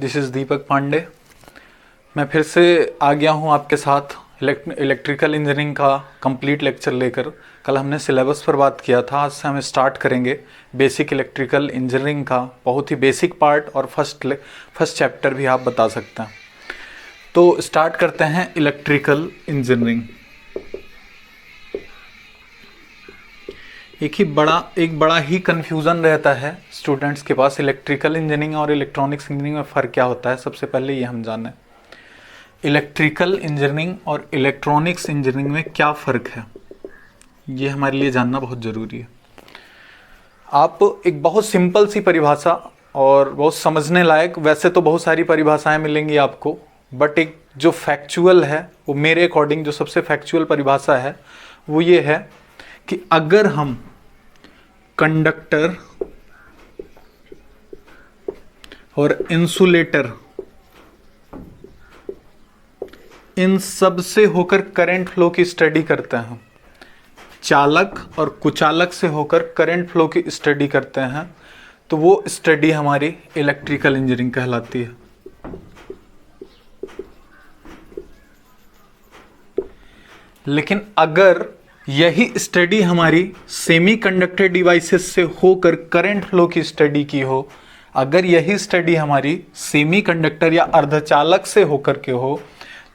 This is दीपक पांडे। मैं फिर से आ गया हूँ आपके साथ इलेक्ट्रिकल इंजीनियरिंग का कंप्लीट लेक्चर लेकर। कल हमने सिलेबस पर बात किया था, आज से हम स्टार्ट करेंगे बेसिक इलेक्ट्रिकल इंजीनियरिंग का बहुत ही बेसिक पार्ट और फर्स्ट चैप्टर भी आप बता सकते हैं। तो स्टार्ट करते हैं इलेक्ट्रिकल इंजीनियरिंग। एक बड़ा ही कन्फ्यूज़न रहता है स्टूडेंट्स के पास, इलेक्ट्रिकल इंजीनियरिंग और इलेक्ट्रॉनिक्स इंजीनियरिंग में फ़र्क क्या होता है। सबसे पहले ये हम जानें इलेक्ट्रिकल इंजीनियरिंग और इलेक्ट्रॉनिक्स इंजीनियरिंग में क्या फ़र्क है, ये हमारे लिए जानना बहुत ज़रूरी है। आप एक बहुत सिंपल सी परिभाषा और बहुत समझने लायक, वैसे तो बहुत सारी परिभाषाएं मिलेंगी आपको, बट एक जो फैक्चुअल है वो मेरे अकॉर्डिंग जो सबसे फैक्चुअल परिभाषा है वो ये है कि अगर हम कंडक्टर और इंसुलेटर इन सब से होकर करंट फ्लो की स्टडी करते हैं, चालक और कुचालक से होकर करंट फ्लो की स्टडी करते हैं, तो वो स्टडी हमारी इलेक्ट्रिकल इंजीनियरिंग कहलाती है। लेकिन अगर यही स्टडी हमारी सेमीकंडक्टर डिवाइसेस से होकर करंट फ्लो की स्टडी की हो, अगर यही स्टडी हमारी सेमीकंडक्टर या अर्धचालक से होकर के हो,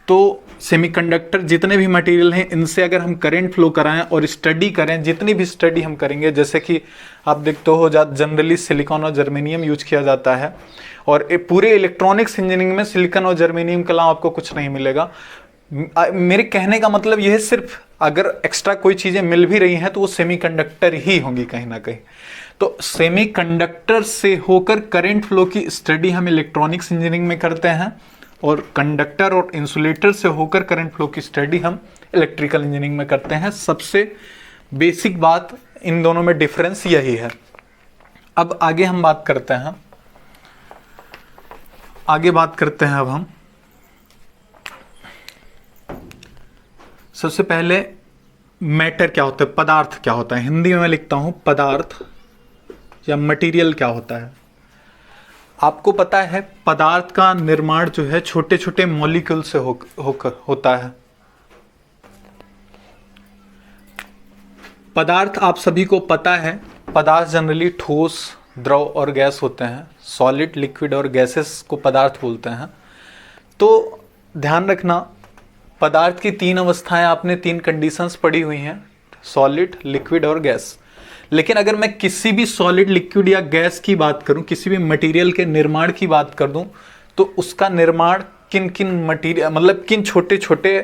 तो सेमीकंडक्टर जितने भी मटेरियल हैं इनसे अगर हम करंट फ्लो कराएं और स्टडी करें, जितनी भी स्टडी हम करेंगे, जैसे कि आप देखते हो जनरली सिलिकॉन और जर्मेनियम यूज किया जाता है, और पूरे इलेक्ट्रॉनिक्स इंजीनियरिंग में सिलिकॉन और जर्मेनियम के अलावा आपको कुछ नहीं मिलेगा। मेरे कहने का मतलब यह है, सिर्फ अगर एक्स्ट्रा कोई चीजें मिल भी रही हैं तो वो सेमीकंडक्टर ही होंगी कहीं ना कहीं। तो सेमीकंडक्टर से होकर करंट फ्लो की स्टडी हम इलेक्ट्रॉनिक्स इंजीनियरिंग में करते हैं, और कंडक्टर और इंसुलेटर से होकर करंट फ्लो की स्टडी हम इलेक्ट्रिकल इंजीनियरिंग में करते हैं। सबसे बेसिक बात इन दोनों में डिफरेंस यही है। अब आगे हम बात करते हैं, अब हम सबसे पहले मैटर क्या होता है, पदार्थ क्या होता है। हिंदी में मैं लिखता हूं पदार्थ या मटेरियल क्या होता है। आपको पता है पदार्थ का निर्माण जो है छोटे छोटे मॉलिक्यूल से होकर होता है। पदार्थ आप सभी को पता है, पदार्थ जनरली ठोस, द्रव और गैस होते हैं। सॉलिड, लिक्विड और गैसेस को पदार्थ बोलते हैं। तो ध्यान रखना, पदार्थ की तीन अवस्थाएं आपने तीन कंडीशंस पढ़ी हुई हैं, सॉलिड, लिक्विड और गैस। लेकिन अगर मैं किसी भी सॉलिड, लिक्विड या गैस की बात करूं, किसी भी मटेरियल के निर्माण की बात कर दूं, तो उसका निर्माण किन किन मटेरियल, मतलब किन छोटे छोटे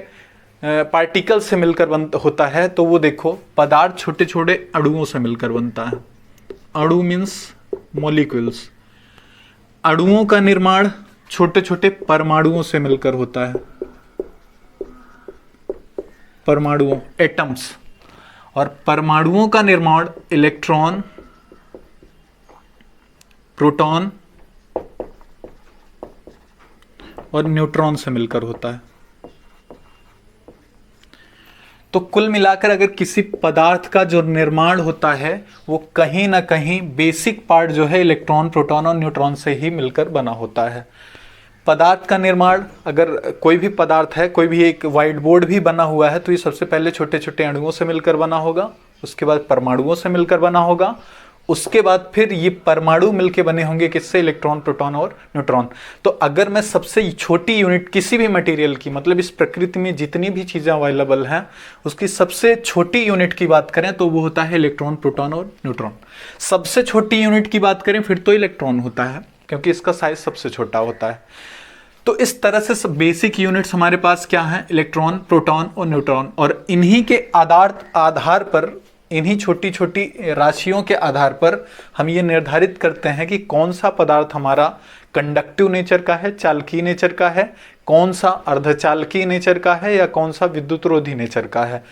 पार्टिकल से मिलकर होता है, तो वो देखो, पदार्थ छोटे छोटे अणुओं से मिलकर बनता है। अणु मीन्स मॉलिक्यूल्स। अणुओं का निर्माण छोटे छोटे परमाणुओं से मिलकर होता है, परमाणुओं, एटम्स। और परमाणुओं का निर्माण इलेक्ट्रॉन, प्रोटॉन और न्यूट्रॉन से मिलकर होता है। तो कुल मिलाकर अगर किसी पदार्थ का जो निर्माण होता है वो कहीं ना कहीं बेसिक पार्ट जो है इलेक्ट्रॉन, प्रोटॉन और न्यूट्रॉन से ही मिलकर बना होता है। पदार्थ का निर्माण, अगर कोई भी पदार्थ है, कोई भी एक व्हाइट बोर्ड भी बना हुआ है, तो ये सबसे पहले छोटे छोटे अणुओं से मिलकर बना होगा, उसके बाद परमाणुओं से मिलकर बना होगा, उसके बाद फिर ये परमाणु मिलकर बने होंगे किससे, इलेक्ट्रॉन, प्रोटॉन और न्यूट्रॉन। तो अगर मैं सबसे छोटी यूनिट किसी भी मटेरियल की, मतलब इस प्रकृति में जितनी भी चीज़ें अवेलेबल हैं उसकी सबसे छोटी यूनिट की बात करें तो वो होता है इलेक्ट्रॉन, प्रोटॉन और न्यूट्रॉन। सबसे छोटी यूनिट की बात करें फिर तो इलेक्ट्रॉन होता है, क्योंकि इसका साइज सबसे छोटा होता है। तो इस तरह से सब बेसिक यूनिट्स हमारे पास क्या है, इलेक्ट्रॉन, प्रोटॉन और न्यूट्रॉन। और इन्हीं के आधार पर, इन्हीं छोटी छोटी राशियों के आधार पर हम ये निर्धारित करते हैं कि कौन सा पदार्थ हमारा कंडक्टिव नेचर का है, चालकीय नेचर का है, कौन सा अर्धचालकीय नेचर का है, या कौन सा विद्युतरोधी नेचर का है।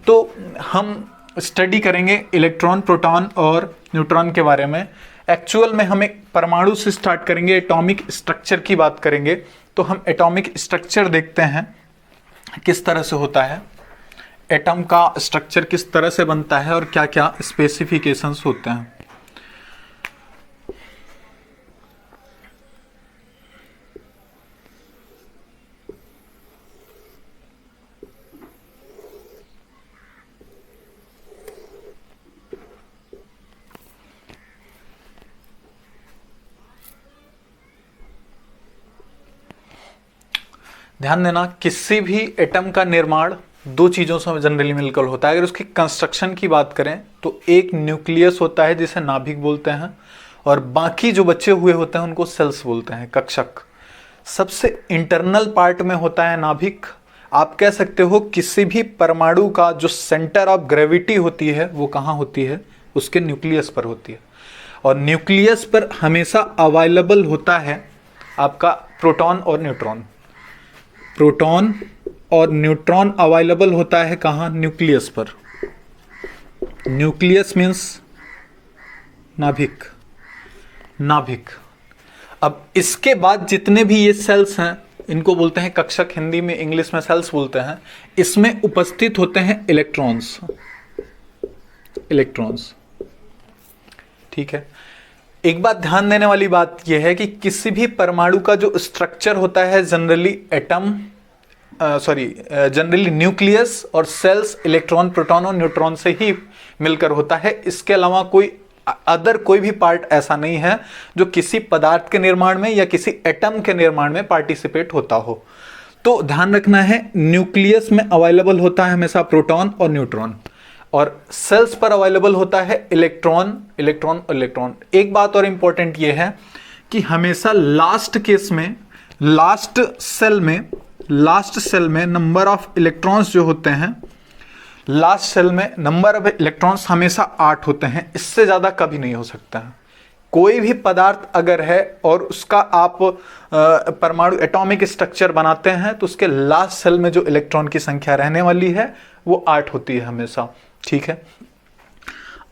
तो हम स्टडी करेंगे इलेक्ट्रॉन, प्रोटॉन और न्यूट्रॉन के बारे में। एक्चुअल में हम एक परमाणु से स्टार्ट करेंगे, एटॉमिक स्ट्रक्चर की बात करेंगे। तो हम एटॉमिक स्ट्रक्चर देखते हैं किस तरह से होता है, एटम का स्ट्रक्चर किस तरह से बनता है और क्या क्या स्पेसिफिकेशंस होते हैं। ध्यान देना, किसी भी एटम का निर्माण दो चीज़ों से जनरली मिलकर होता है। अगर उसकी कंस्ट्रक्शन की बात करें तो एक न्यूक्लियस होता है जिसे नाभिक बोलते हैं, और बाकी जो बचे हुए होते हैं उनको सेल्स बोलते हैं, कक्षक। सबसे इंटरनल पार्ट में होता है नाभिक। आप कह सकते हो किसी भी परमाणु का जो सेंटर ऑफ ग्रेविटी होती है वो कहाँ होती है, उसके न्यूक्लियस पर होती है। और न्यूक्लियस पर हमेशा अवेलेबल होता है आपका प्रोटॉन और न्यूट्रॉन। प्रोटॉन और न्यूट्रॉन अवेलेबल होता है कहाँ, न्यूक्लियस पर। न्यूक्लियस मीन्स नाभिक, नाभिक। अब इसके बाद जितने भी ये सेल्स हैं इनको बोलते हैं कक्षक, हिंदी में इंग्लिश में सेल्स बोलते हैं। इसमें उपस्थित होते हैं इलेक्ट्रॉन्स, इलेक्ट्रॉन्स, ठीक है। एक बात ध्यान देने वाली बात यह है कि किसी भी परमाणु का जो स्ट्रक्चर होता है जनरली जनरली न्यूक्लियस और सेल्स इलेक्ट्रॉन, प्रोटॉन और न्यूट्रॉन से ही मिलकर होता है। इसके अलावा कोई भी पार्ट ऐसा नहीं है जो किसी पदार्थ के निर्माण में या किसी एटम के निर्माण में पार्टिसिपेट होता हो। तो ध्यान रखना है, न्यूक्लियस में अवेलेबल होता है हमेशा प्रोटॉन और न्यूट्रॉन, और सेल्स पर अवेलेबल होता है इलेक्ट्रॉन, इलेक्ट्रॉन और इलेक्ट्रॉन। एक बात और इंपॉर्टेंट यह है कि हमेशा लास्ट केस में, लास्ट सेल में नंबर ऑफ इलेक्ट्रॉन्स जो होते हैं, लास्ट सेल में नंबर ऑफ इलेक्ट्रॉन्स हमेशा 8 होते हैं, इससे ज्यादा कभी नहीं हो सकता है। कोई भी पदार्थ अगर है और उसका आप परमाणु एटॉमिक स्ट्रक्चर बनाते हैं तो उसके लास्ट सेल में जो इलेक्ट्रॉन की संख्या रहने वाली है वो 8 होती है हमेशा, ठीक है।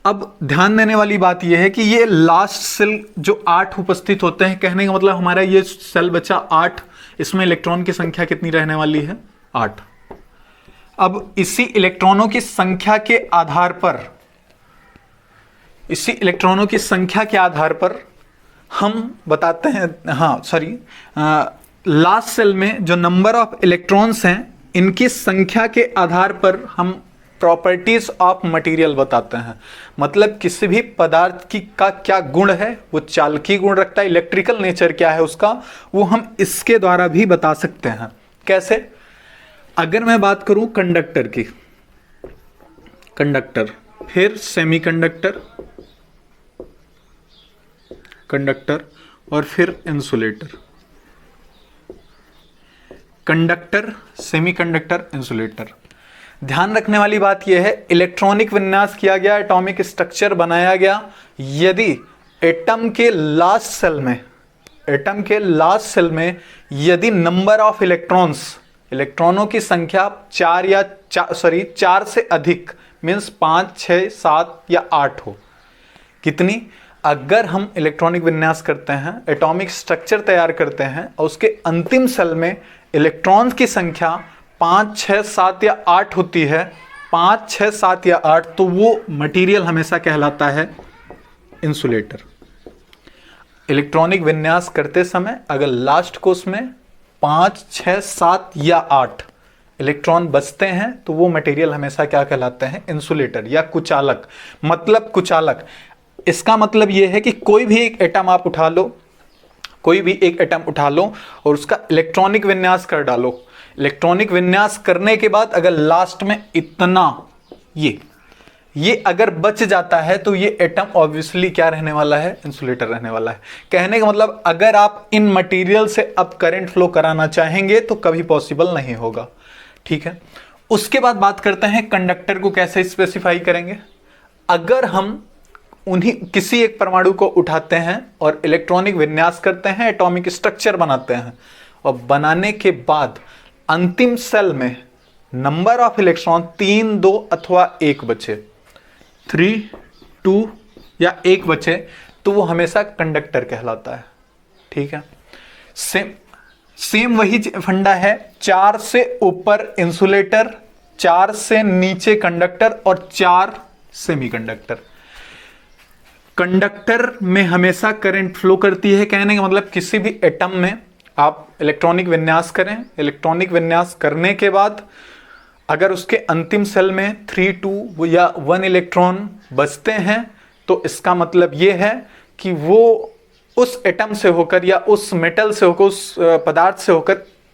अब ध्यान देने वाली बात यह है कि ये लास्ट सेल जो 8 उपस्थित होते हैं, कहने का मतलब हमारा ये सेल बचा 8, इसमें इलेक्ट्रॉन की संख्या कितनी रहने वाली है, 8। अब इसी इलेक्ट्रॉनों की संख्या के आधार पर, इसी इलेक्ट्रॉनों की संख्या के आधार पर हम बताते हैं, लास्ट सेल में जो नंबर ऑफ इलेक्ट्रॉन्स हैं इनकी संख्या के आधार पर हम प्रॉपर्टीज ऑफ मटेरियल बताते हैं। मतलब किसी भी पदार्थ का क्या गुण है, वो चालकी गुण रखता है, इलेक्ट्रिकल नेचर क्या है उसका, वो हम इसके द्वारा भी बता सकते हैं। कैसे? अगर मैं बात करूं कंडक्टर की, कंडक्टर, फिर सेमीकंडक्टर, कंडक्टर और फिर इंसुलेटर। Conductor, semiconductor, insulator. ध्यान रखने वाली बात यह है, इलेक्ट्रॉनिक विन्यास किया गया, एटॉमिक स्ट्रक्चर बनाया गया, यदि एटम के लास्ट सेल में यदि नंबर ऑफ इलेक्ट्रॉनों की संख्या 4 से अधिक, मीन्स 5, 6, 7 या 8 हो। कितनी? अगर हम इलेक्ट्रॉनिक विन्यास करते हैं, एटॉमिक स्ट्रक्चर तैयार करते हैं और उसके अंतिम सेल में इलेक्ट्रॉन्स की संख्या 5, 6, 7 या 8 होती है, 5, 6, 7 या 8, तो वो मटेरियल हमेशा कहलाता है इंसुलेटर। इलेक्ट्रॉनिक विन्यास करते समय अगर लास्ट को उसमें 5, 6, 7 या 8 इलेक्ट्रॉन बचते हैं तो वो मटेरियल हमेशा क्या कहलाते हैं, इंसुलेटर या कुचालक। मतलब कुचालक, इसका मतलब यह है कि कोई भी एक एटम आप उठा लो, और उसका इलेक्ट्रॉनिक विन्यास कर डालो। इलेक्ट्रॉनिक विन्यास करने के बाद अगर लास्ट में इतना ये अगर बच जाता है तो ये एटम ऑब्वियसली क्या रहने वाला है, इंसुलेटर रहने वाला है। कहने का मतलब अगर आप इन मटेरियल से अब करंट फ्लो कराना चाहेंगे तो कभी पॉसिबल नहीं होगा, ठीक है। उसके बाद बात करते हैं कंडक्टर को कैसे स्पेसिफाई करेंगे। अगर हम किसी एक परमाणु को उठाते हैं और इलेक्ट्रॉनिक विन्यास करते हैं, एटॉमिक स्ट्रक्चर बनाते हैं, और बनाने के बाद अंतिम सेल में नंबर ऑफ इलेक्ट्रॉन 3, 2 अथवा 1 बचे, 3, 2 या 1 बचे, तो वो हमेशा कंडक्टर कहलाता है, ठीक है। सेम वही फंडा है, 4 से ऊपर इंसुलेटर, 4 से नीचे कंडक्टर और 4 सेमीकंडक्टर। कंडक्टर में हमेशा करंट फ्लो करती है। कहने का मतलब किसी भी एटम में आप इलेक्ट्रॉनिक विन्यास करें, इलेक्ट्रॉनिक विन्यास करने के बाद अगर उसके अंतिम सेल में 3, 2 या 1 इलेक्ट्रॉन बचते हैं तो इसका मतलब यह है कि वो उस एटम से होकर या उस मेटल से होकर, उस पदार्थ से होकर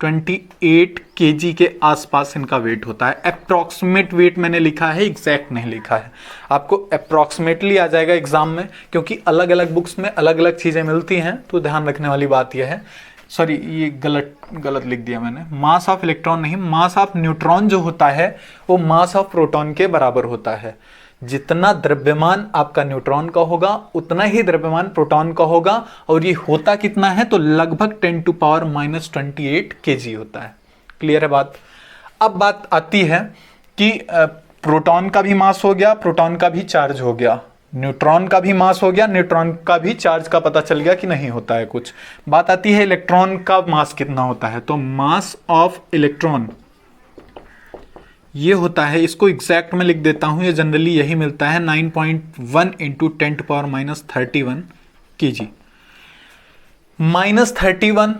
28 केजी के आसपास इनका वेट होता है। अप्रॉक्सीमेट वेट मैंने लिखा है, एग्जैक्ट नहीं लिखा है। आपको अप्रॉक्सीमेटली आ जाएगा एग्जाम में, क्योंकि अलग अलग बुक्स में अलग अलग चीज़ें मिलती हैं, तो ध्यान रखने वाली बात यह है। सॉरी, ये गलत लिख दिया मैंने। मास ऑफ इलेक्ट्रॉन नहीं, मास ऑफ न्यूट्रॉन जो होता है वो मास ऑफ प्रोटॉन के बराबर होता है। जितना द्रव्यमान आपका न्यूट्रॉन का होगा उतना ही द्रव्यमान प्रोटॉन का होगा, और ये होता कितना है तो लगभग 10⁻⁻28 kg होता है। क्लियर है बात। अब बात आती है कि प्रोटॉन का भी मास हो गया, प्रोटॉन का भी चार्ज हो गया, न्यूट्रॉन का भी मास हो गया, न्यूट्रॉन का भी चार्ज का पता चल गया कि नहीं होता है कुछ। बात आती है इलेक्ट्रॉन का मास कितना होता है, तो मास ऑफ इलेक्ट्रॉन ये होता है, इसको एग्जैक्ट में लिख देता हूं, ये जनरली यही मिलता है 9.1 × 10⁻31 kg। -31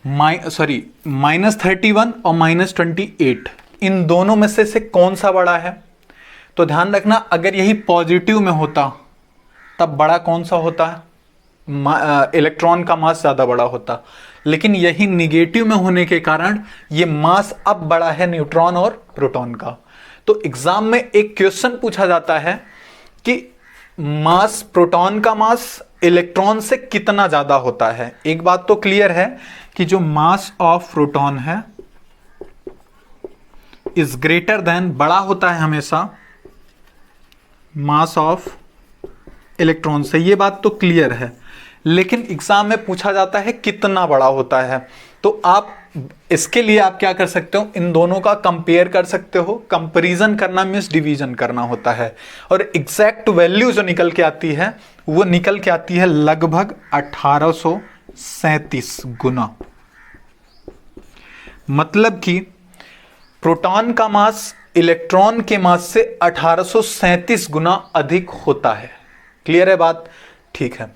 -21 और -28, इन दोनों में से कौन सा बड़ा है? तो ध्यान रखना, अगर यही पॉजिटिव में होता तब बड़ा कौन सा होता है? इलेक्ट्रॉन का मास ज्यादा बड़ा होता, लेकिन यही निगेटिव में होने के कारण ये मास अब बड़ा है न्यूट्रॉन और प्रोटॉन का। तो एग्जाम में एक क्वेश्चन पूछा जाता है कि मास, प्रोटॉन का मास इलेक्ट्रॉन से कितना ज्यादा होता है। एक बात तो क्लियर है कि जो मास ऑफ प्रोटॉन है इज ग्रेटर देन, बड़ा होता है हमेशा मास ऑफ इलेक्ट्रॉन से, ये बात तो क्लियर है। लेकिन एग्जाम में पूछा जाता है कितना बड़ा होता है, तो आप इसके लिए आप क्या कर सकते हो, इन दोनों का कंपेयर कर सकते हो। कंपैरिजन करना मींस डिवीजन करना होता है, और एग्जैक्ट वैल्यू जो निकल के आती है वो निकल के आती है लगभग 1837 गुना। मतलब कि प्रोटॉन का मास इलेक्ट्रॉन के मास से 1837 गुना अधिक होता है। क्लियर है बात? ठीक है,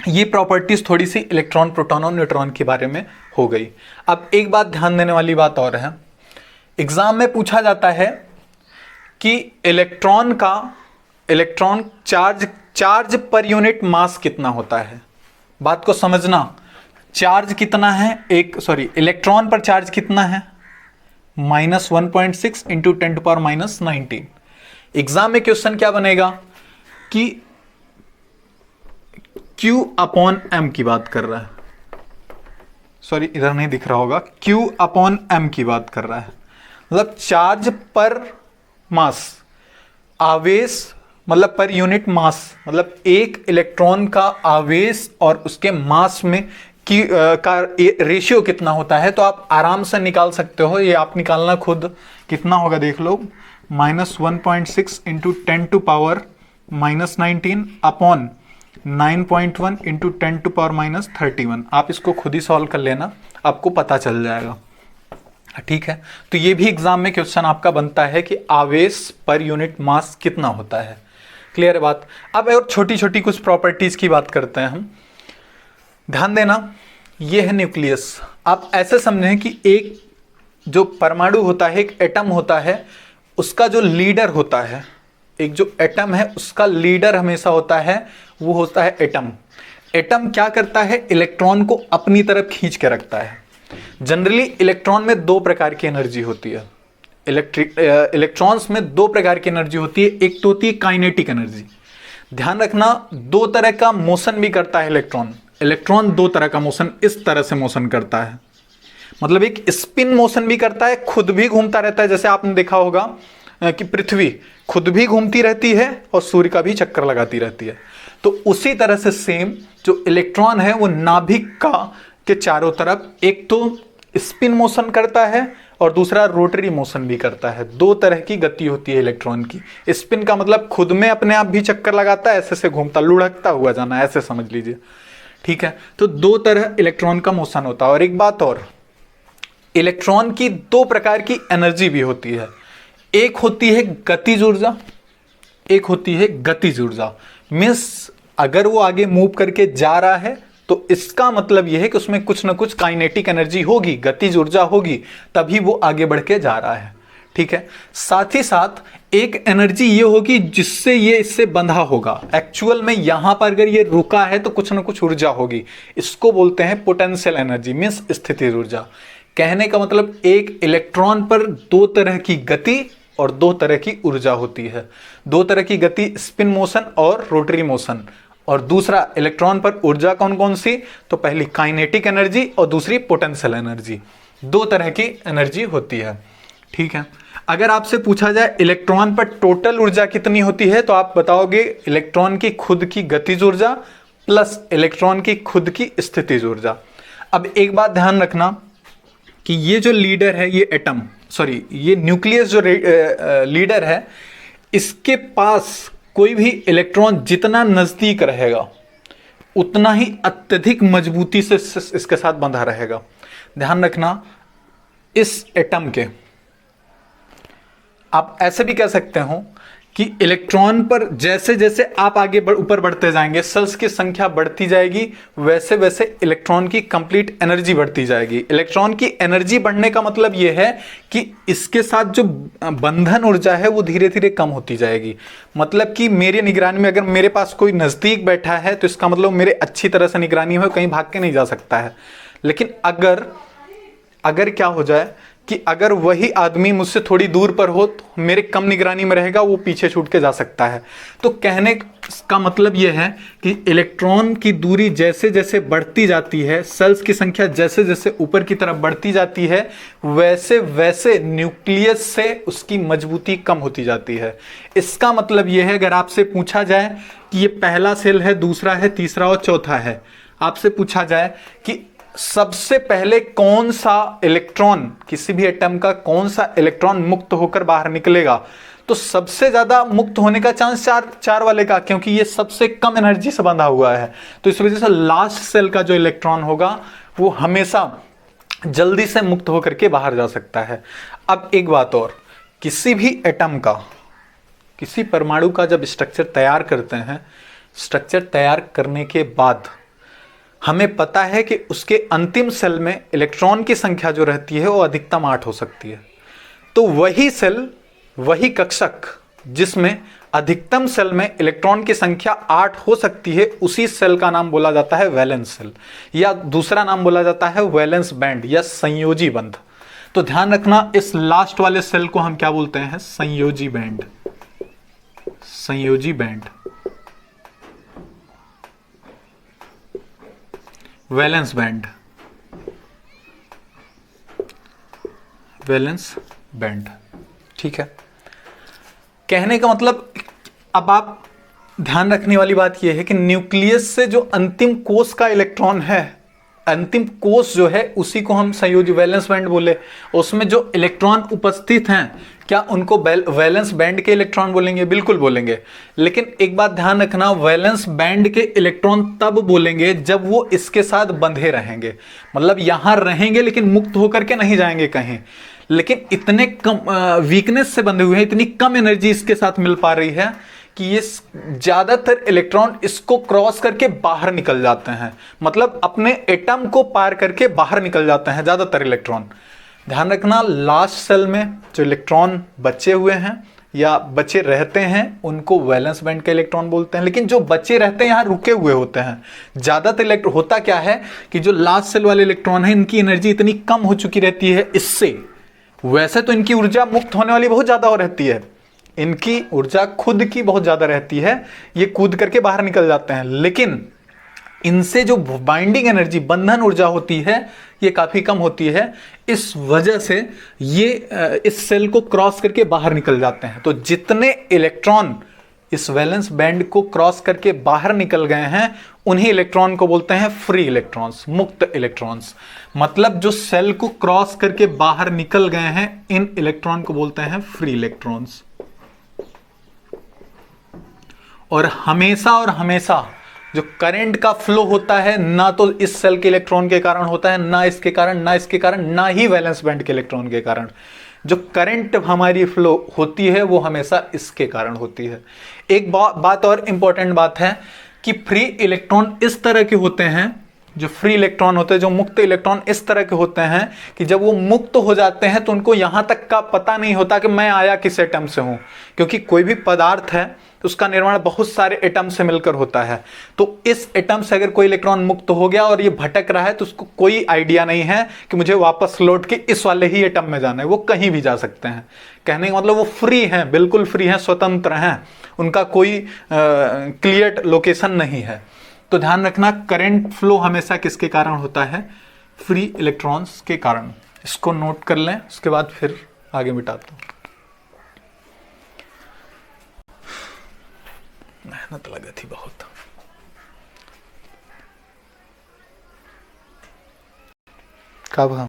ये प्रॉपर्टीज थोड़ी सी इलेक्ट्रॉन, प्रोटॉन और न्यूट्रॉन के बारे में हो गई। अब एक बात ध्यान देने वाली बात और है, एग्जाम में पूछा जाता है कि electron charge per unit mass कितना होता है। बात को समझना, चार्ज कितना है, इलेक्ट्रॉन पर चार्ज कितना है, -1.6 × 10⁻19। एग्जाम में क्वेश्चन क्या बनेगा कि Q/m की बात कर रहा है, इधर नहीं दिख रहा होगा, Q/m की बात कर रहा है। मतलब चार्ज पर मास, आवेश मतलब पर यूनिट मास, मतलब एक इलेक्ट्रॉन का आवेश और उसके मास में का रेशियो कितना होता है। तो आप आराम से निकाल सकते हो, ये आप निकालना खुद कितना होगा देख लो, -1.6 × 10⁻19 अपॉन 9.1 × 10⁻31। आप इसको खुद ही सॉल्व कर लेना, आपको पता चल जाएगा। ठीक है, तो ये भी एग्जाम में क्वेश्चन आपका बनता है कि आवेश पर यूनिट मास कितना होता है। क्लियर है बात? अब और छोटी छोटी कुछ प्रॉपर्टीज की बात करते हैं हम। ध्यान देना, ये है न्यूक्लियस। आप ऐसे समझें कि एक जो परमाणु होता है, एक एटम होता है, उसका जो लीडर होता है, एक जो एटम है उसका लीडर हमेशा होता है, वो होता है एटम। एटम क्या करता है, इलेक्ट्रॉन को अपनी तरफ खींच के रखता है। जनरली इलेक्ट्रॉन में दो प्रकार की एनर्जी होती है, इलेक्ट्रॉन्स में दो प्रकार की एनर्जी होती है। एक तो होती है काइनेटिक एनर्जी। ध्यान रखना, दो तरह का मोशन भी करता है इलेक्ट्रॉन दो तरह का मोशन इस तरह से मोशन करता है, मतलब एक स्पिन मोशन भी करता है, खुद भी घूमता रहता है। जैसे आपने देखा होगा कि पृथ्वी खुद भी घूमती रहती है और सूर्य का भी चक्कर लगाती रहती है। तो उसी तरह से सेम जो इलेक्ट्रॉन है वो नाभिक के चारों तरफ एक तो स्पिन मोशन करता है और दूसरा रोटरी मोशन भी करता है। दो तरह की गति होती है इलेक्ट्रॉन की। स्पिन का मतलब खुद में अपने आप भी चक्कर लगाता है, ऐसे से घूमता, लुढ़कता हुआ जाना, ऐसे समझ लीजिए। ठीक है, तो दो तरह इलेक्ट्रॉन का मोशन होता है। और एक बात और, इलेक्ट्रॉन की दो प्रकार की एनर्जी भी होती है। एक होती है गतिज ऊर्जा, एक होती है गतिज ऊर्जा। मीन्स अगर वो आगे मूव करके जा रहा है तो इसका मतलब यह है कि उसमें कुछ ना कुछ काइनेटिक एनर्जी होगी, गतिज ऊर्जा होगी, तभी वो आगे बढ़ के जा रहा है। ठीक है। साथ ही साथ एक एनर्जी ये होगी जिससे ये इससे बंधा होगा। एक्चुअल में यहां पर अगर ये रुका है तो कुछ ना कुछ ऊर्जा होगी, इसको बोलते हैं पोटेंशियल एनर्जी मींस स्थितिज ऊर्जा। कहने का मतलब एक इलेक्ट्रॉन पर दो तरह की गति और दो तरह की ऊर्जा होती है। दो तरह की गति स्पिन मोशन और रोटरी मोशन, और दूसरा इलेक्ट्रॉन पर ऊर्जा कौन कौन सी, तो पहली काइनेटिक एनर्जी और दूसरी पोटेंशियल एनर्जी। दो तरह की एनर्जी होती है, ठीक है। अगर आपसे पूछा जाए इलेक्ट्रॉन पर टोटल ऊर्जा कितनी होती है, तो आप बताओगे इलेक्ट्रॉन की खुद की गतिज ऊर्जा प्लस इलेक्ट्रॉन की खुद की स्थितिज ऊर्जा। अब एक बात ध्यान रखना कि ये जो लीडर है, ये एटम सॉरी ये न्यूक्लियस जो लीडर है, इसके पास कोई भी इलेक्ट्रॉन जितना नजदीक रहेगा उतना ही अत्यधिक मजबूती से इसके साथ बंधा रहेगा। ध्यान रखना, इस एटम के आप ऐसे भी कह सकते हो कि इलेक्ट्रॉन पर जैसे जैसे आप आगे ऊपर बढ़ते जाएंगे, सेल्स की संख्या बढ़ती जाएगी, वैसे वैसे इलेक्ट्रॉन की कंप्लीट एनर्जी बढ़ती जाएगी। इलेक्ट्रॉन की एनर्जी बढ़ने का मतलब यह है कि इसके साथ जो बंधन ऊर्जा है वो धीरे धीरे कम होती जाएगी। मतलब कि मेरी निगरानी में अगर मेरे पास कोई नजदीक बैठा है तो इसका मतलब मेरे अच्छी तरह से निगरानी में कहीं भाग के नहीं जा सकता है। लेकिन अगर क्या हो जाए कि अगर वही आदमी मुझसे थोड़ी दूर पर हो तो मेरे कम निगरानी में रहेगा, वो पीछे छूट के जा सकता है। तो कहने का मतलब यह है कि इलेक्ट्रॉन की दूरी जैसे जैसे बढ़ती जाती है, सेल्स की संख्या जैसे जैसे ऊपर की तरफ बढ़ती जाती है, वैसे वैसे न्यूक्लियस से उसकी मजबूती कम होती जाती है। इसका मतलब यह है, अगर आपसे पूछा जाए कि ये पहला सेल है, दूसरा है, तीसरा और चौथा है, आपसे पूछा जाए कि सबसे पहले कौन सा इलेक्ट्रॉन, किसी भी एटम का कौन सा इलेक्ट्रॉन मुक्त होकर बाहर निकलेगा, तो सबसे ज्यादा मुक्त होने का चांस चार वाले का, क्योंकि ये सबसे कम एनर्जी से बंधा हुआ है। तो इस वजह से लास्ट सेल का जो इलेक्ट्रॉन होगा वो हमेशा जल्दी से मुक्त होकर के बाहर जा सकता है। अब एक बात और, किसी भी एटम का, किसी परमाणु का जब स्ट्रक्चर तैयार करते हैं, स्ट्रक्चर तैयार करने के बाद हमें पता है कि उसके अंतिम सेल में इलेक्ट्रॉन की संख्या जो रहती है वो अधिकतम 8 हो सकती है। तो वही सेल, वही कक्षक जिसमें अधिकतम सेल में इलेक्ट्रॉन की संख्या 8 हो सकती है, उसी सेल का नाम बोला जाता है वैलेंस सेल, या दूसरा नाम बोला जाता है वैलेंस बैंड या संयोजी बंध। तो ध्यान रखना, इस लास्ट वाले सेल को हम क्या बोलते हैं, संयोजी बैंड। संयोजी band, valence band, valence band, ठीक है। कहने का मतलब, अब आप ध्यान रखने वाली बात यह है कि न्यूक्लियस से जो अंतिम कोष का इलेक्ट्रॉन है, अंतिम कोष जो है उसी को हम संयोजी वैलेंस बैंड बोले। उसमें जो इलेक्ट्रॉन उपस्थित हैं, क्या उनको वैलेंस बैंड के इलेक्ट्रॉन बोलेंगे? बिल्कुल बोलेंगे। लेकिन एक बात ध्यान रखना, वैलेंस बैंड के इलेक्ट्रॉन तब बोलेंगे जब वो इसके साथ बंधे रहेंगे, मतलब यहां रहेंगे लेकिन मुक्त होकर के नहीं जाएंगे कहीं, लेकिन इतने कम वीकनेस से बंधे हुए हैं, इतनी कम एनर्जी इसके साथ मिल पा रही है कि ये ज्यादातर इलेक्ट्रॉन इसको क्रॉस करके बाहर निकल जाते हैं, मतलब अपने एटम को पार करके बाहर निकल जाते हैं ज्यादातर इलेक्ट्रॉन। ध्यान रखना, लास्ट सेल में जो इलेक्ट्रॉन बचे हुए हैं या बचे रहते हैं उनको वैलेंस बैंड के इलेक्ट्रॉन बोलते हैं। लेकिन जो बचे रहते हैं यहाँ रुके हुए होते हैं। ज्यादातर इलेक्ट्रॉन होता क्या है कि जो लास्ट सेल वाले इलेक्ट्रॉन है, इनकी एनर्जी इतनी कम हो चुकी रहती है इससे, वैसे तो इनकी ऊर्जा मुक्त होने वाली बहुत ज्यादा हो रहती है, इनकी ऊर्जा खुद की बहुत ज्यादा रहती है, ये कूद करके बाहर निकल जाते हैं, लेकिन इनसे जो बाइंडिंग एनर्जी, बंधन ऊर्जा होती है, ये काफी कम होती है। इस वजह से ये इस सेल को क्रॉस करके बाहर निकल जाते हैं। तो जितने इलेक्ट्रॉन इस वैलेंस बैंड को क्रॉस करके बाहर निकल गए हैं, उन्हीं इलेक्ट्रॉन को बोलते हैं फ्री इलेक्ट्रॉन्स, मुक्त इलेक्ट्रॉन्स। मतलब जो सेल को क्रॉस करके बाहर निकल गए हैं, इन इलेक्ट्रॉन को बोलते हैं फ्री इलेक्ट्रॉन्स। और हमेशा जो करंट का फ्लो होता है, ना तो इस सेल के इलेक्ट्रॉन के कारण होता है, ना इसके कारण, ना ही वैलेंस बैंड के इलेक्ट्रॉन के कारण। जो करंट हमारी फ्लो होती है वो हमेशा इसके कारण होती है। एक बात और इंपॉर्टेंट बात है कि फ्री इलेक्ट्रॉन इस तरह के होते हैं जो फ्री इलेक्ट्रॉन होते हैं, जो मुक्त इलेक्ट्रॉन इस तरह के होते हैं कि जब वो मुक्त हो जाते हैं तो उनको यहां तक का पता नहीं होता कि मैं आया किस एटम से हूं, क्योंकि कोई भी पदार्थ है तो उसका निर्माण बहुत सारे एटम से मिलकर होता है। तो इस एटम से अगर कोई इलेक्ट्रॉन मुक्त हो गया और ये भटक रहा है तो उसको कोई आइडिया नहीं है कि मुझे वापस लौट के इस वाले ही एटम में जाना है, वो कहीं भी जा सकते हैं। कहने का मतलब वो फ्री हैं, बिल्कुल फ्री हैं, स्वतंत्र हैं, उनका कोई क्लियर लोकेशन नहीं है। तो ध्यान रखना, करंट फ्लो हमेशा किसके कारण होता है? फ्री इलेक्ट्रॉन्स के कारण। इसको नोट कर लें, उसके बाद फिर आगे मिटाता हूं। मेहनत लगी थी बहुत। कब हम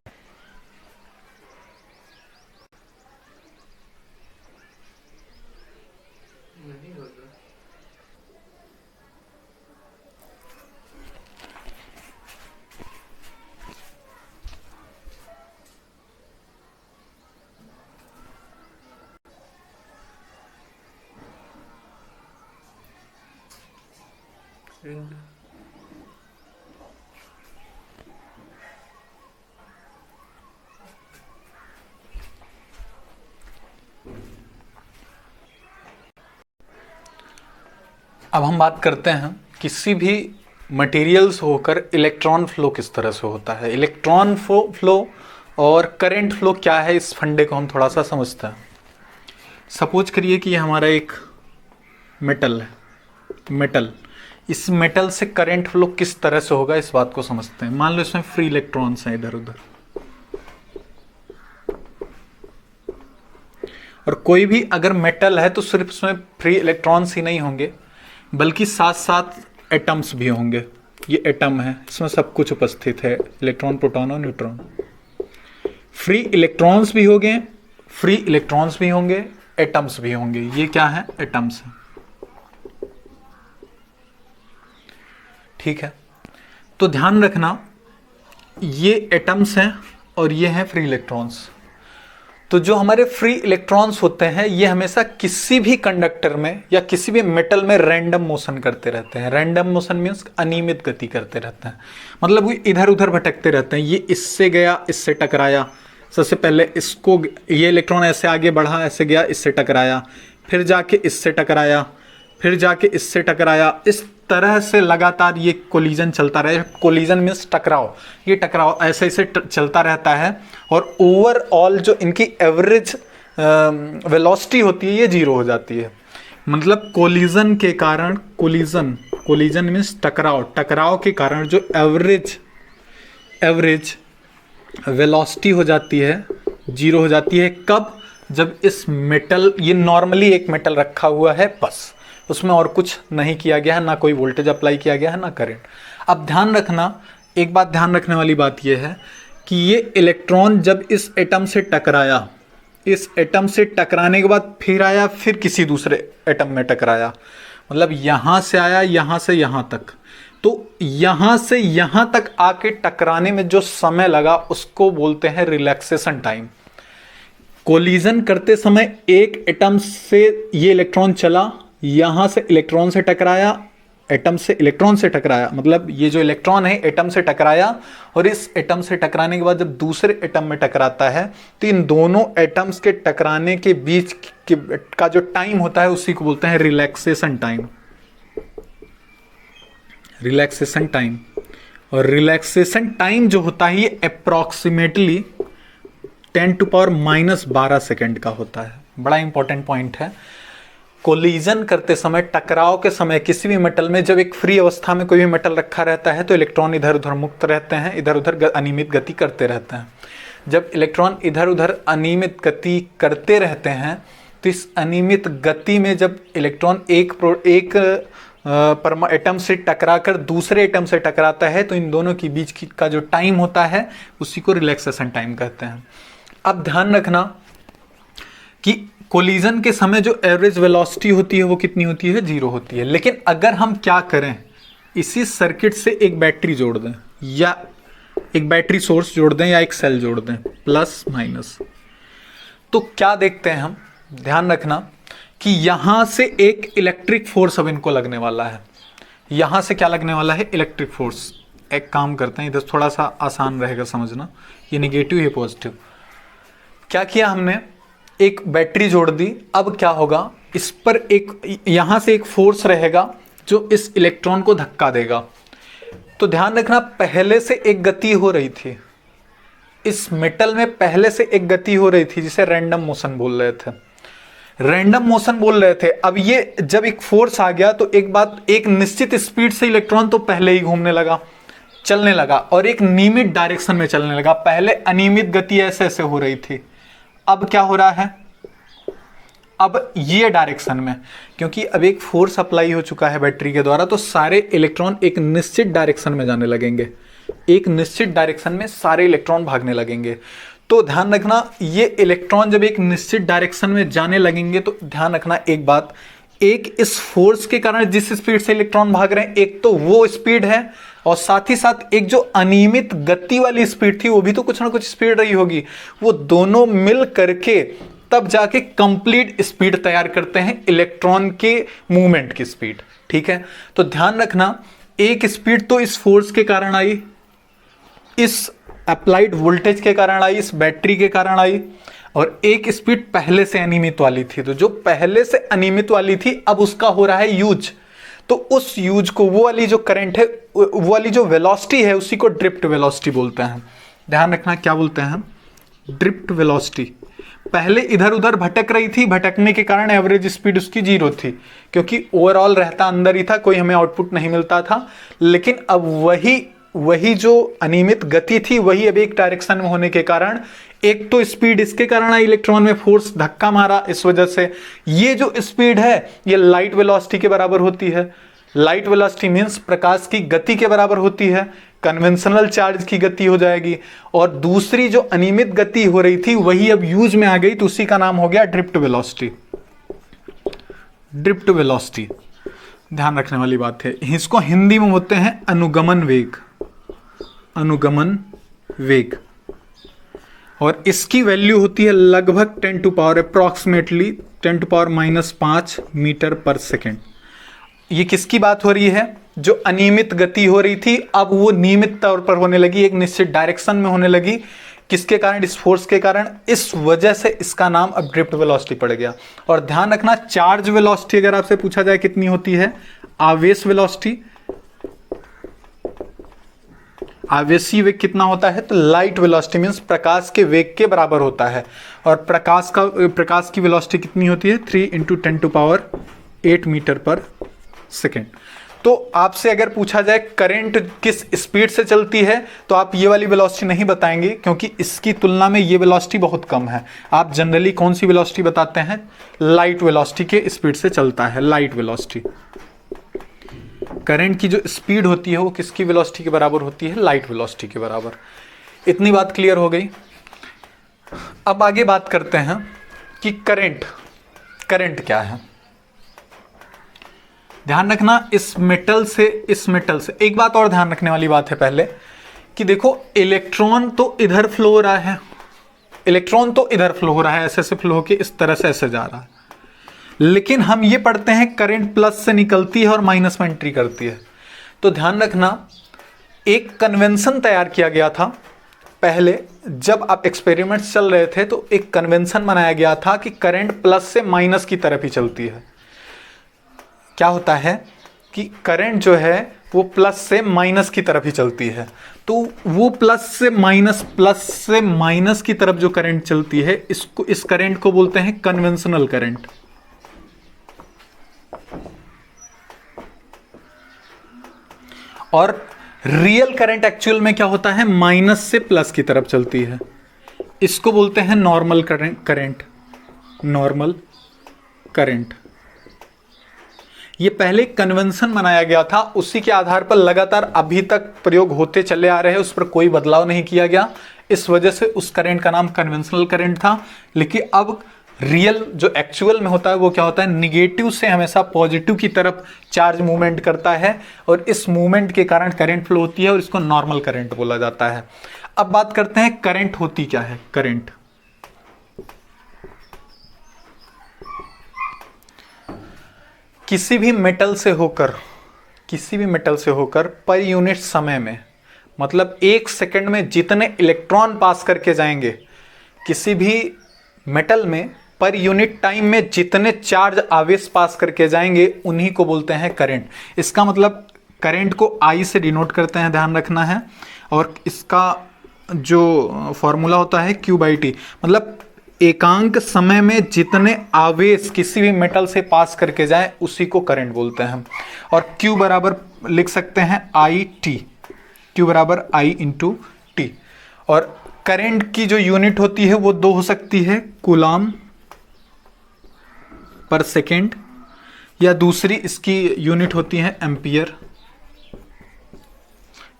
अब हम बात करते हैं किसी भी मटेरियल्स होकर इलेक्ट्रॉन फ्लो किस तरह से होता है। इलेक्ट्रॉन फ्लो और करंट फ्लो क्या है, इस फंडे को हम थोड़ा सा समझते हैं। सपोज करिए कि ये हमारा एक मेटल है, मेटल, इस मेटल से करंट फ्लो किस तरह से होगा इस बात को समझते हैं। मान लो इसमें फ्री इलेक्ट्रॉन्स हैं इधर उधर, और कोई भी अगर मेटल है तो सिर्फ उसमें फ्री इलेक्ट्रॉन्स ही नहीं होंगे बल्कि साथ साथ एटम्स भी होंगे। ये एटम है, इसमें सब कुछ उपस्थित है, इलेक्ट्रॉन, प्रोटॉन और न्यूट्रॉन। फ्री इलेक्ट्रॉन्स भी होंगे, फ्री इलेक्ट्रॉन्स भी होंगे, एटम्स भी होंगे। ये क्या है? एटम्स है। ठीक है, तो ध्यान रखना ये एटम्स हैं और ये हैं फ्री इलेक्ट्रॉन्स। तो जो हमारे फ्री इलेक्ट्रॉन्स होते हैं ये हमेशा किसी भी कंडक्टर में या किसी भी मेटल में रैंडम मोशन करते रहते हैं। रैंडम मोशन मीन्स अनियमित गति करते रहते हैं, मतलब वो इधर उधर भटकते रहते हैं। ये इससे गया, इससे टकराया, सबसे पहले इसको, ये इलेक्ट्रॉन ऐसे आगे बढ़ा, ऐसे गया, इससे टकराया, फिर जाके इससे टकराया, फिर जाके इससे टकराया। इस तरह से लगातार ये कोलिजन चलता रहे। कोलिजन मीन्स टकराव, ये टकराव ऐसे ऐसे चलता रहता है और ओवरऑल जो इनकी एवरेज वेलोसिटी होती है ये 0 हो जाती है। मतलब कोलिजन के कारण, कोलिजन मीन्स टकराव, टकराव के कारण जो एवरेज वेलोसिटी हो जाती है 0 हो जाती है। कब? जब इस मेटल, ये नॉर्मली एक मेटल रखा हुआ है बस, उसमें और कुछ नहीं किया गया है, ना कोई वोल्टेज अप्लाई किया गया है, ना करंट। अब ध्यान रखना, एक बात ध्यान रखने वाली बात यह है कि ये इलेक्ट्रॉन जब इस एटम से टकराया, इस एटम से टकराने के बाद फिर आया, फिर किसी दूसरे एटम में टकराया, मतलब यहां से आया, यहां से यहां तक। तो यहां से यहां तक आके टकराने में जो समय लगा उसको बोलते हैं रिलैक्सेशन टाइम। कोलिजन करते समय एक एटम से ये इलेक्ट्रॉन चला, यहां से इलेक्ट्रॉन से टकराया, एटम से इलेक्ट्रॉन से टकराया, मतलब ये जो इलेक्ट्रॉन है एटम से टकराया, और इस एटम से टकराने के बाद जब दूसरे एटम में टकराता है तो इन दोनों एटम्स के टकराने के बीच का जो टाइम होता है उसी को बोलते हैं रिलैक्सेशन टाइम। रिलैक्सेशन टाइम, और रिलैक्सेशन टाइम जो होता है ये अप्रॉक्सीमेटली 10⁻12 सेकेंड का होता है। बड़ा इंपॉर्टेंट पॉइंट है। कोलिजन करते समय, टकराव के समय किसी भी मेटल में जब एक फ्री अवस्था में कोई भी मेटल रखा रहता है तो इलेक्ट्रॉन इधर उधर मुक्त रहते हैं, इधर उधर अनियमित गति करते रहते हैं। जब इलेक्ट्रॉन इधर उधर अनियमित गति करते रहते हैं तो इस अनियमित गति में जब इलेक्ट्रॉन एक एटम से टकराकर दूसरे एटम से टकराता है तो इन दोनों के बीच का जो टाइम होता है उसी को रिलैक्सेशन टाइम कहते हैं। अब ध्यान रखना कि कोलिजन के समय जो एवरेज वेलोसिटी होती है वो कितनी होती है? 0 होती है। लेकिन अगर हम क्या करें, इसी सर्किट से एक बैटरी जोड़ दें या एक बैटरी सोर्स जोड़ दें या एक सेल जोड़ दें, प्लस माइनस, तो क्या देखते हैं हम? ध्यान रखना कि यहां से एक इलेक्ट्रिक फोर्स अब इनको लगने वाला है। यहां से क्या लगने वाला है? Electric force. एक काम करते हैं, इधर थोड़ा सा आसान रहेगा समझना, ये निगेटिव है पॉजिटिव। क्या किया हमने, एक बैटरी जोड़ दी। अब क्या होगा, इस पर एक यहां से एक फोर्स रहेगा जो इस इलेक्ट्रॉन को धक्का देगा। तो ध्यान रखना, पहले से एक गति हो रही थी इस मेटल में, पहले से एक गति हो रही थी जिसे रैंडम मोशन बोल रहे थे, रैंडम मोशन बोल रहे थे। अब ये जब एक फोर्स आ गया तो एक बात, एक निश्चित स्पीड से इलेक्ट्रॉन तो पहले ही घूमने लगा, चलने लगा, और एक नियमित डायरेक्शन में चलने लगा। पहले अनियमित गति ऐसे ऐसे हो रही थी, अब क्या हो रहा है, अब ये डायरेक्शन में, क्योंकि अब एक फोर्स अप्लाई हो चुका है बैटरी के द्वारा, तो सारे इलेक्ट्रॉन एक निश्चित डायरेक्शन में जाने लगेंगे, एक निश्चित डायरेक्शन में सारे इलेक्ट्रॉन भागने लगेंगे। तो ध्यान रखना, ये इलेक्ट्रॉन जब एक निश्चित डायरेक्शन में जाने लगेंगे तो ध्यान रखना एक बात, एक इस फोर्स के कारण जिस स्पीड से इलेक्ट्रॉन भाग रहे हैं, एक तो वो स्पीड है, और साथ ही साथ एक जो अनियमित गति वाली स्पीड थी वो भी तो कुछ ना कुछ स्पीड रही होगी। वो दोनों मिल करके तब जाके कंप्लीट स्पीड तैयार करते हैं इलेक्ट्रॉन के मूवमेंट की स्पीड। ठीक है, तो ध्यान रखना, एक स्पीड तो इस फोर्स के कारण आई, इस अप्लाइड वोल्टेज के कारण आई, इस बैटरी के कारण आई, और एक स्पीड पहले से अनियमित वाली थी। तो जो पहले से अनियमित वाली थी अब उसका हो रहा है यूज, तो उस यूज को, वो वाली जो करंट है, वो वाली जो वेलोसिटी है, उसी को ड्रिफ्ट वेलोसिटी बोलते हैं। ध्यान रखना क्या बोलते हैं, ड्रिफ्ट वेलोसिटी। पहले इधर उधर भटक रही थी, भटकने के कारण एवरेज स्पीड उसकी 0 थी, क्योंकि ओवरऑल रहता अंदर ही था, कोई हमें आउटपुट नहीं मिलता था। लेकिन अब वही जो अनियमित गति थी वही अब एक डायरेक्शन में होने के कारण, एक तो स्पीड इसके कारण आई, इलेक्ट्रॉन में फोर्स धक्का मारा, इस वजह से ये जो स्पीड है ये लाइट वेलोसिटी के बराबर होती है। लाइट वेलोसिटी मींस प्रकाश की गति के बराबर होती है, कन्वेंशनल चार्ज की गति हो जाएगी। और दूसरी जो अनियमित गति हो रही थी वही अब यूज में आ गई, तो उसी का नाम हो गया ड्रिफ्ट वेलोसिटी। ड्रिफ्ट वेलोसिटी ध्यान रखने वाली बात है। इसको हिंदी में बोलते हैं अनुगमन वेग, अनुगमन वेग। और इसकी वैल्यू होती है लगभग 10 to power approximately 10 to power -5 metre पर सेकेंड। ये किसकी बात हो रही है, जो अनियमित गति हो रही थी अब वो नियमित तौर पर होने लगी, एक निश्चित डायरेक्शन में होने लगी। किसके कारण, इस फोर्स के कारण, इस वजह से इसका नाम अब ड्रिफ्ट वेलोसिटी पड़ गया। और ध्यान रखना, चार्ज वेलोसिटी अगर आपसे पूछा जाए कितनी होती है, आवेश वेलोसिटी, आवेशी वेग कितना होता है, तो लाइट वेलोसिटी मींस प्रकाश के वेग के बराबर होता है। और प्रकाश की वेलोसिटी कितनी होती है, 3 × 10⁸ मीटर पर सेकेंड। तो आपसे अगर पूछा जाए करंट किस स्पीड से चलती है, तो आप ये वाली वेलोसिटी नहीं बताएंगे, क्योंकि इसकी तुलना में ये वेलोसिटी बहुत कम है। आप जनरली कौन सी वेलोसिटी बताते हैं, लाइट वेलोसिटी के स्पीड से चलता है। लाइट वेलोसिटी, करंट की जो स्पीड होती है वो किसकी वेलोसिटी के बराबर होती है, लाइट वेलोसिटी के बराबर। इतनी बात क्लियर हो गई। अब आगे बात करते हैं कि करंट क्या है। ध्यान रखना, इस मेटल से एक बात और ध्यान रखने वाली बात है पहले, कि देखो इलेक्ट्रॉन तो इधर फ्लो हो रहा है, इलेक्ट्रॉन तो इधर फ्लो हो रहा है, ऐसे ऐसे फ्लो होके इस तरह से ऐसे जा रहा है। लेकिन हम ये पढ़ते हैं करंट प्लस से निकलती है और माइनस में एंट्री करती है। तो ध्यान रखना, एक कन्वेंशन तैयार किया गया था पहले, जब आप एक्सपेरिमेंट्स चल रहे थे तो एक कन्वेंशन बनाया गया था कि करंट प्लस से माइनस की तरफ ही चलती है। क्या होता है कि करंट जो है वो प्लस से माइनस की तरफ ही चलती है। तो वो प्लस से माइनस की तरफ जो करंट चलती है, इस करंट को बोलते हैं कन्वेंशनल करंट। और रियल करंट एक्चुअल में क्या होता है, माइनस से प्लस की तरफ चलती है। इसको बोलते हैं नॉर्मल करंट, नॉर्मल करंट। ये पहले कन्वेंशन बनाया गया था, उसी के आधार पर लगातार अभी तक प्रयोग होते चले आ रहे हैं, उस पर कोई बदलाव नहीं किया गया। इस वजह से उस करंट का नाम कन्वेंशनल करंट था। लेकिन अब रियल जो एक्चुअल में होता है वो क्या होता है, निगेटिव से हमेशा पॉजिटिव की तरफ चार्ज मूवमेंट करता है, और इस मूवमेंट के कारण करंट फ्लो होती है, और इसको नॉर्मल करंट बोला जाता है। अब बात करते हैं करंट होती क्या है। करंट किसी भी मेटल से होकर पर यूनिट समय में मतलब 1 सेकंड में जितने इलेक्ट्रॉन पास करके जाएंगे किसी भी मेटल में, पर यूनिट टाइम में जितने चार्ज आवेश पास करके जाएंगे उन्हीं को बोलते हैं करंट। इसका मतलब करंट को I से डिनोट करते हैं, ध्यान रखना है। और इसका जो फॉर्मूला होता है Q/T, मतलब एकांक समय में जितने आवेश किसी भी मेटल से पास करके जाए उसी को करंट बोलते हैं। और Q बराबर लिख सकते हैं IT, Q बराबर I इंटू टी। और करंट की जो यूनिट होती है वो दो हो सकती है, कूलाम पर सेकेंड, या दूसरी इसकी यूनिट होती है एम्पियर,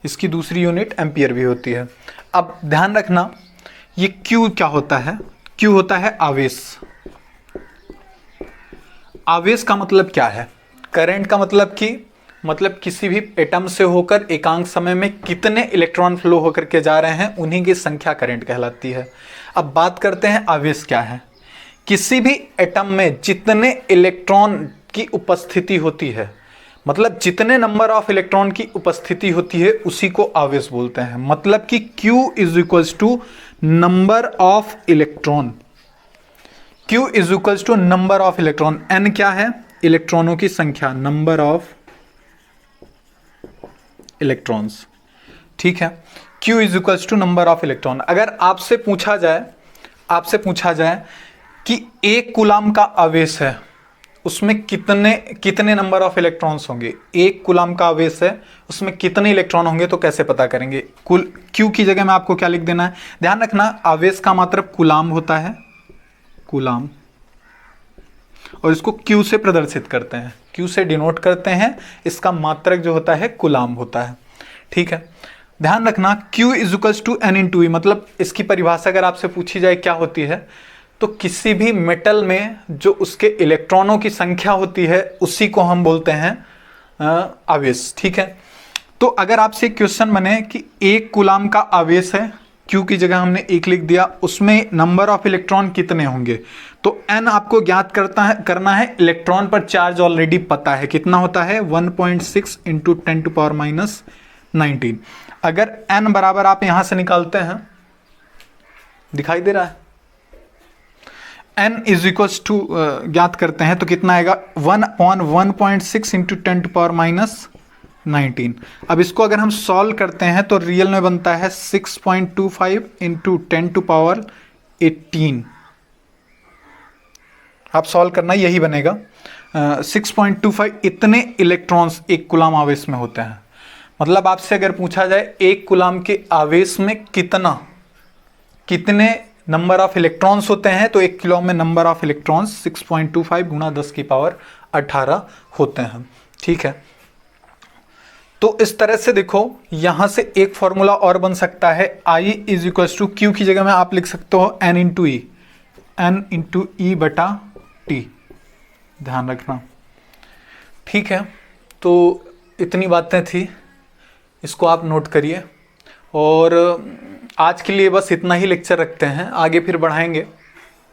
इसकी दूसरी यूनिट एम्पियर भी होती है। अब ध्यान रखना ये Q क्या होता है, Q होता है आवेश। आवेश का मतलब क्या है, करंट का मतलब किसी भी एटम से होकर एकांक समय में कितने इलेक्ट्रॉन फ्लो होकर के जा रहे हैं उन्हीं की संख्या करंट कहलाती है। अब बात करते हैं आवेश क्या है। किसी भी एटम में जितने इलेक्ट्रॉन की उपस्थिति होती है, मतलब जितने नंबर ऑफ इलेक्ट्रॉन की उपस्थिति होती है उसी को आवेश बोलते हैं। मतलब कि Q is equals to number of electron, Q is equals to number of electron. N क्या है, इलेक्ट्रॉनों की संख्या, नंबर ऑफ इलेक्ट्रॉन्स, ठीक है। Q is equals to number of electron. अगर आपसे पूछा जाए कि 1 कूलाम का आवेश है उसमें कितने नंबर ऑफ इलेक्ट्रॉन्स होंगे, 1 कूलाम का आवेश है उसमें कितने इलेक्ट्रॉन होंगे, तो कैसे पता करेंगे। Q की जगह में आपको क्या लिख देना है, ध्यान रखना आवेश का मात्रक कूलाम होता है, कूलाम, और इसको Q से प्रदर्शित करते हैं, Q से डिनोट करते हैं। इसका मात्रक जो होता है कूलाम होता है, ठीक है। ध्यान रखना Q is equals to N into e, मतलब इसकी परिभाषा अगर आपसे पूछी जाए क्या होती है, तो किसी भी मेटल में जो उसके इलेक्ट्रॉनों की संख्या होती है उसी को हम बोलते हैं आवेश, ठीक है। तो अगर आपसे क्वेश्चन बने कि 1 कूलाम का आवेश है, Q की जगह हमने 1 लिख दिया, उसमें नंबर ऑफ इलेक्ट्रॉन कितने होंगे, तो N आपको ज्ञात करना है। इलेक्ट्रॉन पर चार्ज ऑलरेडी पता है, कितना होता है 1.6 इंटू 10⁻⁹। अगर N बराबर आप यहां से निकालते हैं, दिखाई दे रहा है, N इज इक्वल्स टू ज्ञात करते हैं तो कितना आएगा 1/1.6 इंटू 10⁻⁹। अब इसको अगर हम सॉल्व करते हैं तो रियल में बनता है 6.25 इंटू 10⁻18। आप सॉल्व करना यही बनेगा 6.25। इतने इलेक्ट्रॉन्स 1 कूलाम आवेश में होते हैं। मतलब आपसे अगर पूछा जाए 1 कूलाम के आवेश में कितने नंबर ऑफ इलेक्ट्रॉन्स होते हैं, तो 1 किलो में नंबर ऑफ इलेक्ट्रॉन्स 6.25 गुणा 10⁻18 होते हैं, ठीक है। तो इस तरह से देखो यहां से एक फॉर्मूला और बन सकता है, I is equals to Q की जगह में आप लिख सकते हो N इंटू ई बटा टी, ध्यान रखना, ठीक है। तो इतनी बातें थी, इसको आप नोट करिए। और आज के लिए बस इतना ही लेक्चर रखते हैं, आगे फिर बढ़ाएंगे,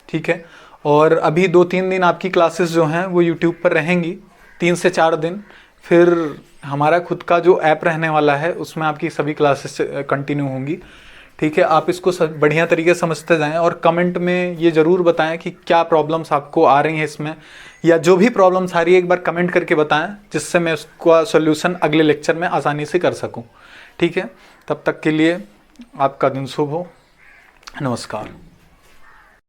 ठीक है। और अभी 2-3 दिन आपकी क्लासेस जो हैं वो यूट्यूब पर रहेंगी, 3 से 4 दिन। फिर हमारा खुद का जो ऐप रहने वाला है उसमें आपकी सभी क्लासेस कंटिन्यू होंगी, ठीक है। आप इसको बढ़िया तरीके से समझते जाएं और कमेंट में ये ज़रूर बताएं कि क्या प्रॉब्लम्स आपको आ रही हैं इसमें, या जो भी प्रॉब्लम्स आ रही है एक बार कमेंट करके बताएं, जिससे मैं उसका सोल्यूशन अगले लेक्चर में आसानी से कर सकूं, ठीक है। तब तक के लिए आपका दिन शुभ हो, नमस्कार।